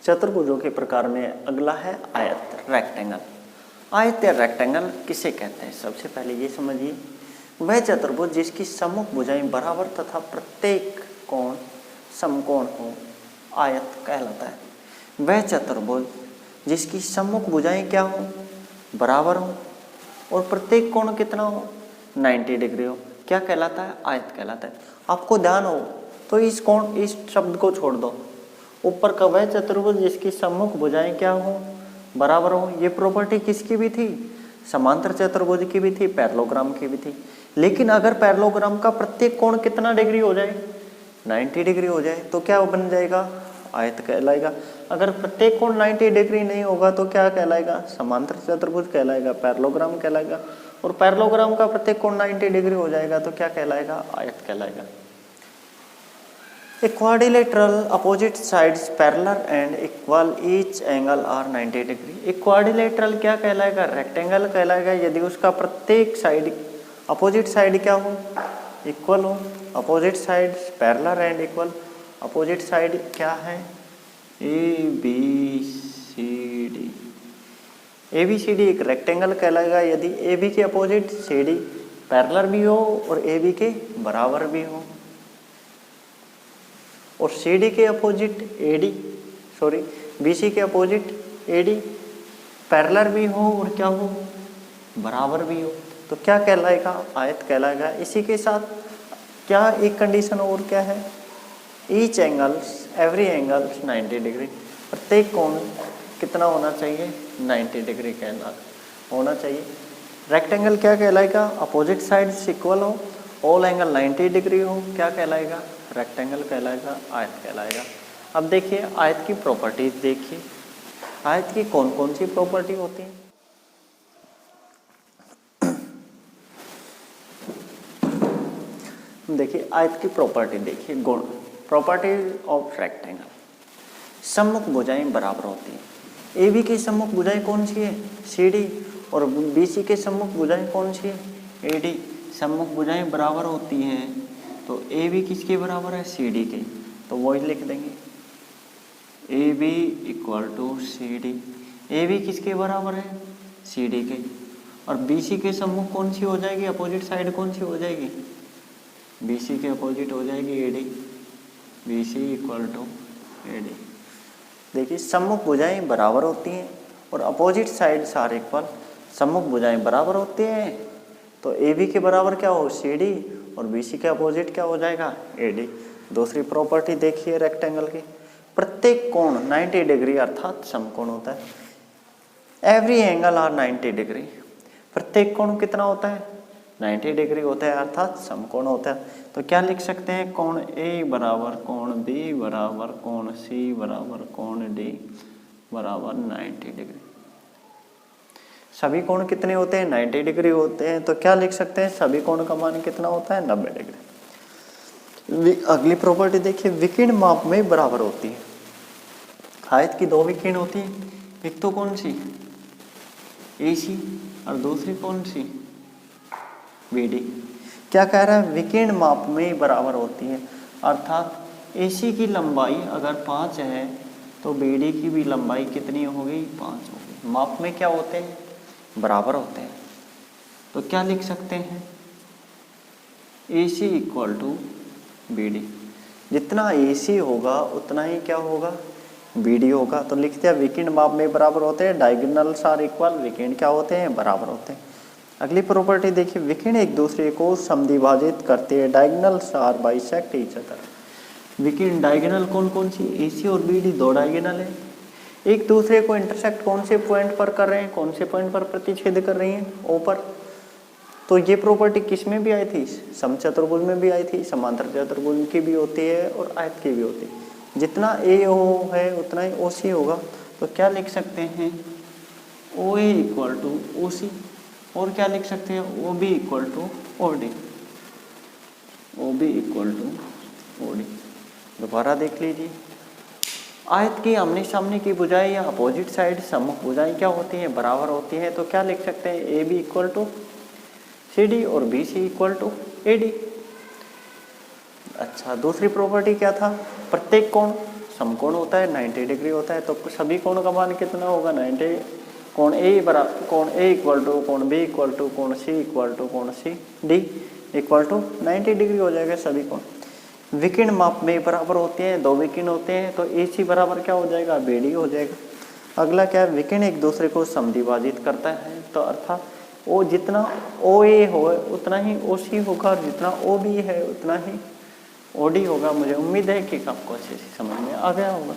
चतुर्भुजों के प्रकार में अगला है आयत, रेक्टेंगल। आयत या रेक्टेंगल किसे कहते हैं? सबसे पहले ये समझिए, वह चतुर्भुज जिसकी सम्मुख भुजाएं बराबर तथा प्रत्येक कोण समकोण हो, आयत कहलाता है। वह चतुर्भुज जिसकी सम्मुख भुजाएं क्या हो? बराबर हो और प्रत्येक कोण कितना हो? 90 डिग्री हो, क्या कहलाता है? आयत कहलाता है। आपको ध्यान हो तो इस शब्द को छोड़ दो, ऊपर का वह चतुर्भुज जिसकी सम्मुख भुजाएं क्या हो? बराबर हो। ये प्रॉपर्टी किसकी भी थी? समांतर चतुर्भुज की भी थी, पैरेललोग्राम की भी थी। लेकिन अगर पैरेललोग्राम का प्रत्येक कोण कितना डिग्री हो जाए? 90 डिग्री हो जाए तो क्या बन जाएगा? आयत कहलाएगा। अगर प्रत्येक कोण 90 डिग्री नहीं होगा तो क्या कहलाएगा? समांतर चतुर्भुज कहलाएगा, पैरेललोग्राम कहलाएगा। और पैरेललोग्राम का प्रत्येक कोण 90 डिग्री हो जाएगा तो क्या कहलाएगा? आयत कहलाएगा। A quadrilateral opposite sides parallel and equal each angle are 90 degree. एक क्वाड्रिलेटरल क्या कहलाएगा? रेक्टेंगल कहलाएगा यदि उसका प्रत्येक साइड अपोजिट साइड क्या हो? इक्वल हो। Opposite side parallel and equal. Opposite side क्या है? ABCD। ABCD एक रेक्टेंगल कहलाएगा यदि AB के अपोजिट CD पैरेलल भी हो और AB के बराबर भी हो, और CD के अपोजिट BC के अपोजिट AD पैरेलल भी हो और क्या हो? बराबर भी हो, तो क्या कहलाएगा? आयत कहलाएगा। इसी के साथ क्या एक कंडीशन और क्या है? Each angles every angles 90 degree. प्रत्येक कोण कितना होना चाहिए? 90 डिग्री कहना होना चाहिए। रेक्टेंगल क्या कहलाएगा? अपोजिट साइड्स इक्वल हो, ऑल एंगल 90 डिग्री हो, क्या कहलाएगा? रेक्टेंगल कहलाएगा, आयत कहलाएगा। अब देखिए आयत की प्रॉपर्टीज देखिए, आयत की कौन कौन सी प्रॉपर्टी होती है? देखिए आयत की प्रॉपर्टी देखिए, गुण, प्रॉपर्टीज ऑफ रेक्टेंगल। सम्मुख भुजाएं बराबर होती हैं। AB की सम्मुख भुजाएं कौन सी है? CD। और BC के सम्मुख भुजाएं कौन सी है? AD। सम्मुख भुजाएं बराबर होती हैं तो AB किसके बराबर है? CD के, तो वही लिख देंगे AB equal to CD। AB किसके बराबर है? CD के। और BC के सम्मुख कौन सी हो जाएगी? अपोजिट साइड कौन सी हो जाएगी? BC के अपोजिट हो जाएगी AD। BC equal to AD। देखिए सम्मुख भुजाएं बराबर होती हैं और अपोजिट साइड्स आर इक्वल। सम्मुख भुजाएं बराबर होती हैं तो AB के बराबर क्या हो? CD, और BC के अपोजिट क्या हो जाएगा? AD। दूसरी प्रॉपर्टी देखिए रेक्टेंगल की, प्रत्येक कोण 90 डिग्री अर्थात समकोण होता है। Every angle are 90 degree. प्रत्येक कोण कितना होता है? 90 डिग्री होता है अर्थात समकोण होता है। तो क्या लिख सकते हैं? कोण A बराबर कोण B बराबर कोण C बराबर कोण D बराबर 90 डिग्री। सभी कोण कितने होते हैं? 90 डिग्री होते हैं, तो क्या लिख सकते हैं? सभी कोण का मान कितना होता है? 90 डिग्री। अगली प्रॉपर्टी देखिए, विकिर्ण माप में बराबर होती है। आयत की दो विकिर्ण होती है, एक तो कौन सी? AC और दूसरी कौन सी? BD। क्या कह रहा है? विकिर्ण माप में बराबर होती है अर्थात AC की लंबाई अगर 5 है तो BD की भी लंबाई कितनी होगी? 5 होगी। माप में क्या होते हैं? बराबर होते हैं। तो क्या लिख सकते हैं? AC equal to BD। जितना AC होगा उतना ही क्या होगा? BD होगा। तो लिखते हैं विकिर्ण माप में बराबर होते हैं, डायगोनल्स आर इक्वल। विकिर्ण क्या होते हैं? बराबर होते हैं। अगली प्रॉपर्टी देखिए, विकिर्ण एक दूसरे को समद्विभाजित करते हैं, diagonals are bisect each other. विकिर्ण डायगोनल कौन कौन सी? AC और BD दो डायगोनल है, एक दूसरे को इंटरसेक्ट कौन से पॉइंट पर कर रहे हैं? कौन से पॉइंट पर प्रतिच्छेद कर रही हैं? O पर। तो ये प्रॉपर्टी किस में भी आई थी? समचतुर्भुज में भी आई थी, समांतर चतुर्भुज की भी होती है और आयत की भी होती है। जितना AO है उतना ही OC होगा। तो क्या लिख सकते हैं? OA equal to OC। और क्या लिख सकते हैं? OB equal to OD। OB equal to OD। दोबारा देख लीजिए, आयत की आमने सामने की भुजाएं या अपोजिट साइड सम्मुख भुजाएं क्या होती हैं? बराबर होती हैं। तो क्या लिख सकते हैं? AB इक्वल टू CD और BC इक्वल टू AD। अच्छा, दूसरी प्रॉपर्टी क्या था? प्रत्येक कोण समकोण होता है 90 डिग्री होता है, तो सभी कोण का मान कितना होगा 90। कोण ए बराबर कोण ए इक्वल टू कोण बी इक्वल टू कोण सी इक्वल टू कोण C D equal to 90 degree हो जाएगा सभी कोण। विकिरण माप में बराबर होते हैं, दो विकिरण होते हैं, तो ए सी बराबर क्या हो जाएगा बी डी हो जाएगा। अगला क्या है, विकिरण एक दूसरे को समद्विभाजित करता है, तो अर्थात ओ जितना ओ ए हो उतना ही ओ सी होगा और जितना ओ बी है उतना ही ओ डी होगा। मुझे उम्मीद है कि आपको अच्छे से समझ में आ गया होगा।